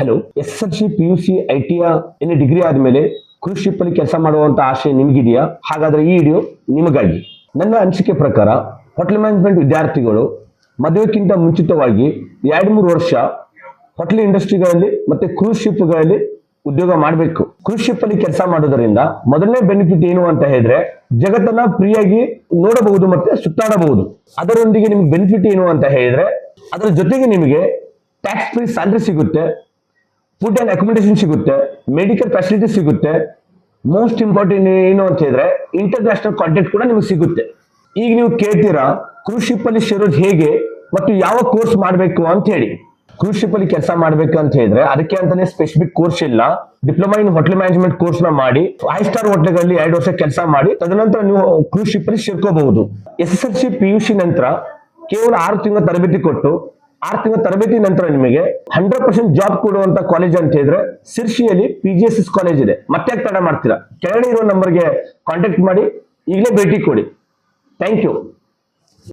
Hello, SSLC PUC ITI ಏನೇ degree ಆದ್ಮೇಲೆ cruise ship ಅಲ್ಲಿ ಕೆಲಸ ಮಾಡುವಂತ ಆಸೆ ನಿಮಗಿದೆಯಾ? ಹಾಗಾದ್ರೆ ಈ ವಿಡಿಯೋ ನಿಮಗಾಗಿ. ನನ್ನ ಅನಿಸಿಕೆ ಪ್ರಕಾರ ಹೋಟೆಲ್ ಮ್ಯಾನೇಜ್ಮೆಂಟ್ ವಿದ್ಯಾರ್ಥಿಗಳು ಮದುವೆಗಿಂತ ಮುಂಚಿತವಾಗಿ 2-3 ವರ್ಷ ಹೋಟೆಲ್ ಇಂಡಸ್ಟ್ರಿಗಳಲ್ಲಿ ಮತ್ತೆ ಕ್ರೂಸ್ ಶಿಪ್ಗಳಲ್ಲಿ ಉದ್ಯೋಗ ಮಾಡಬೇಕು. ಕ್ರೂಸ್ ಶಿಪ್ ಅಲ್ಲಿ ಕೆಲಸ ಮಾಡೋದ್ರಿಂದ ಮೊದಲನೇ ಬೆನಿಫಿಟ್ ಏನು ಅಂತ ಹೇಳಿದ್ರೆ ಜಗತ್ತನ್ನ ಫ್ರೀಯಾಗಿ ನೋಡಬಹುದು ಮತ್ತೆ ಸುತ್ತಾಡಬಹುದು. ಅದರೊಂದಿಗೆ ನಿಮ್ಗೆ ಬೆನಿಫಿಟ್ ಏನು ಅಂತ ಹೇಳಿದ್ರೆ ಅದರ ಜೊತೆಗೆ ನಿಮಗೆ ಟ್ಯಾಕ್ಸ್ ಫ್ರೀ ಸ್ಯಾಲರಿ ಸಿಗುತ್ತೆ, ಫುಡ್ ಅಂಡ್ ಅಕೊಮಡೇಷನ್ ಸಿಗುತ್ತೆ, ಮೆಡಿಕಲ್ ಫೆಸಿಲಿಟಿ ಸಿಗುತ್ತೆ. ಮೋಸ್ಟ್ ಇಂಪಾರ್ಟೆಂಟ್ ಏನು ಅಂತ ಹೇಳಿದ್ರೆ ಇಂಟರ್ನ್ಯಾಷನಲ್ ಕಾಂಟ್ಯಾಕ್ಟ್ ಕೂಡ ನಿಮಗೆ ಸಿಗುತ್ತೆ. ಈಗ ನೀವು ಕೇಳ್ತೀರಾ ಕ್ರೂಸ್ ಶಿಪ್ ಅಲ್ಲಿ ಸೇರೋದು ಹೇಗೆ ಮತ್ತು ಯಾವ ಕೋರ್ಸ್ ಮಾಡಬೇಕು ಅಂತ ಹೇಳಿ. ಕ್ರೂಸ್ ಶಿಪ್ ಅಲ್ಲಿ ಕೆಲಸ ಮಾಡ್ಬೇಕು ಅಂತ ಹೇಳಿದ್ರೆ ಅದಕ್ಕೆ ಅಂತಾನೆ ಸ್ಪೆಸಿಫಿಕ್ ಕೋರ್ಸ್ ಇಲ್ಲ. Diploma in hotel management course ನ ಮಾಡಿ 5 ಸ್ಟಾರ್ ಹೋಟೆಲ್ಗಳಲ್ಲಿ 2 ವರ್ಷ ಕೆಲಸ ಮಾಡಿ ತದನಂತರ ನೀವು ಕ್ರೂಸ್ ಶಿಪ್ ಅಲ್ಲಿ ಸೇರ್ಕೋಬಹುದು. SSLC PUC ನಂತರ ಕೇವಲ 6 ತಿಂಗಳ ತರಬೇತಿ ಕೊಟ್ಟು 6 ತಿಂಗಳ ತರಬೇತಿ ನಂತರ ನಿಮಗೆ 100% ಜಾಬ್ ಕೊಡುವಂತ ಕಾಲೇಜ್ ಅಂತ ಹೇಳಿದ್ರೆ ಸಿರ್ಸಿಯಲ್ಲಿ PGSS ಕಾಲೇಜ್ ಇದೆ. ಮತ್ತೆ ತಡ ಮಾಡ್ತೀರಾ? ಕೆಳಗಡೆ ಇರೋ ನಂಬರ್ಗೆ ಕಾಂಟ್ಯಾಕ್ಟ್ ಮಾಡಿ, ಈಗಲೇ ಭೇಟಿ ಕೊಡಿ. Thank you.